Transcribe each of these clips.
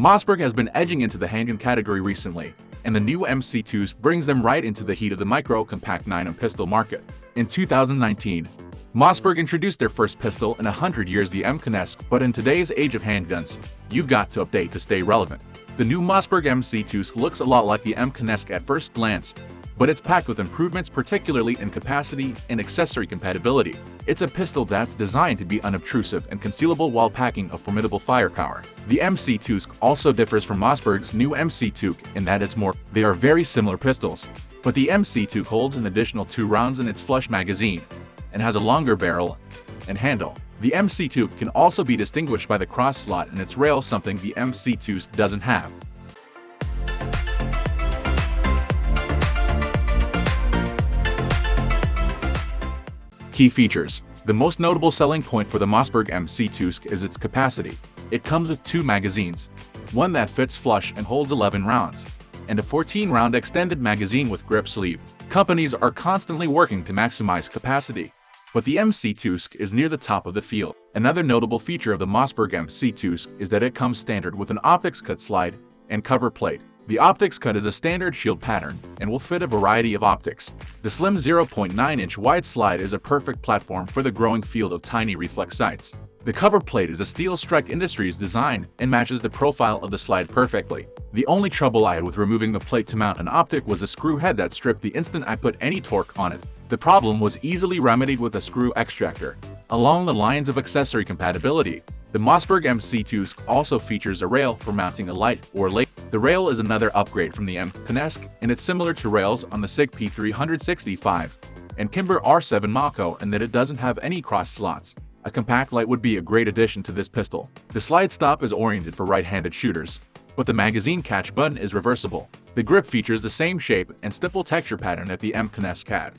Mossberg has been edging into the handgun category recently, and the new MC2sc brings them right into the heat of the micro-compact 9mm pistol market. In 2019, Mossberg introduced their first pistol in 100 years, the MC2sc, but in today's age of handguns, you've got to update to stay relevant. The new Mossberg MC2sc looks a lot like the MC2sc at first glance, but it's packed with improvements, particularly in capacity and accessory compatibility. It's a pistol that's designed to be unobtrusive and concealable while packing a formidable firepower. The MC2sc also differs from Mossberg's new MC2sc in that they are very similar pistols, but the MC2sc holds an additional 2 rounds in its flush magazine and has a longer barrel and handle. The MC2sc can also be distinguished by the cross slot in its rail, something the MC2sc doesn't have. Key features. The most notable selling point for the Mossberg MC2sc is its capacity. It comes with 2 magazines, one that fits flush and holds 11 rounds, and a 14-round extended magazine with grip sleeve. Companies are constantly working to maximize capacity, but the MC2sc is near the top of the field. Another notable feature of the Mossberg MC2sc is that it comes standard with an optics cut slide and cover plate. The optics cut is a standard shield pattern and will fit a variety of optics. The slim 0.9-inch wide slide is a perfect platform for the growing field of tiny reflex sights. The cover plate is a Steel Strike Industries design and matches the profile of the slide perfectly. The only trouble I had with removing the plate to mount an optic was a screw head that stripped the instant I put any torque on it. The problem was easily remedied with a screw extractor. Along the lines of accessory compatibility, the Mossberg MC2sc also features a rail for mounting a light or laser. The rail is another upgrade from the MC2sc, and it's similar to rails on the SIG P365 and Kimber R7 Mako in that it doesn't have any cross slots. A compact light would be a great addition to this pistol. The slide stop is oriented for right-handed shooters, but the magazine catch button is reversible. The grip features the same shape and stipple texture pattern that the MC2sc had,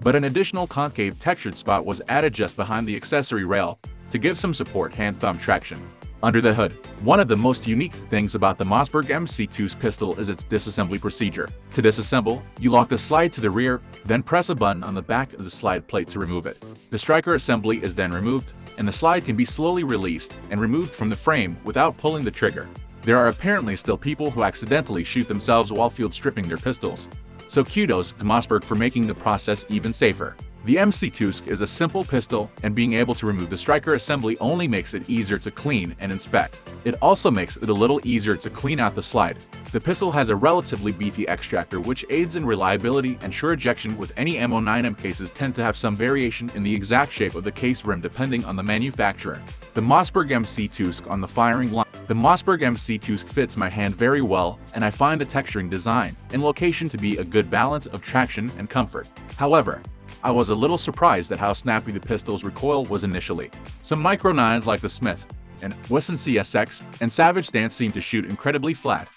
but an additional concave textured spot was added just behind the accessory rail to give some support hand-thumb traction. Under the hood, one of the most unique things about the Mossberg MC2sc pistol is its disassembly procedure. To disassemble, you lock the slide to the rear, then press a button on the back of the slide plate to remove it. The striker assembly is then removed, and the slide can be slowly released and removed from the frame without pulling the trigger. There are apparently still people who accidentally shoot themselves while field stripping their pistols, so kudos to Mossberg for making the process even safer. The MC2sc is a simple pistol, and being able to remove the striker assembly only makes it easier to clean and inspect. It also makes it a little easier to clean out the slide. The pistol has a relatively beefy extractor which aids in reliability and sure ejection, with any M09M cases tend to have some variation in the exact shape of the case rim depending on the manufacturer. The Mossberg MC2sc on the firing line. The Mossberg MC2sc fits my hand very well, and I find the texturing, design, and location to be a good balance of traction and comfort. However, I was a little surprised at how snappy the pistol's recoil was initially. Some micro 9s like the Smith & Wesson CSX and Savage stance seem to shoot incredibly flat,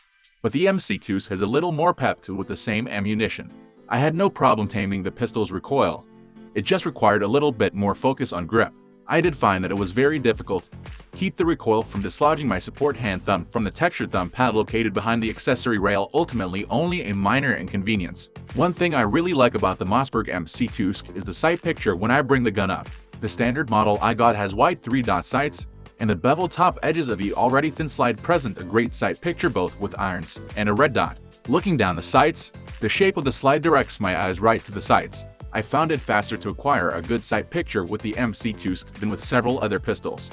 but the MC2sc has a little more pep to it with the same ammunition. I had no problem taming the pistol's recoil. It just required a little bit more focus on grip. I did find that it was very difficult to keep the recoil from dislodging my support hand thumb from the textured thumb pad located behind the accessory rail, ultimately only a minor inconvenience. One thing I really like about the Mossberg MC2sc is the sight picture when I bring the gun up. The standard model I got has white 3-dot sights, and the bevel top edges of the already thin slide present a great sight picture both with irons and a red dot. Looking down the sights, the shape of the slide directs my eyes right to the sights. I found it faster to acquire a good sight picture with the MC2sc than with several other pistols.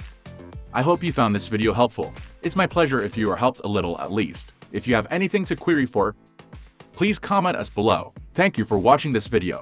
I hope you found this video helpful. It's my pleasure if you are helped a little at least. If you have anything to query for, please comment us below. Thank you for watching this video.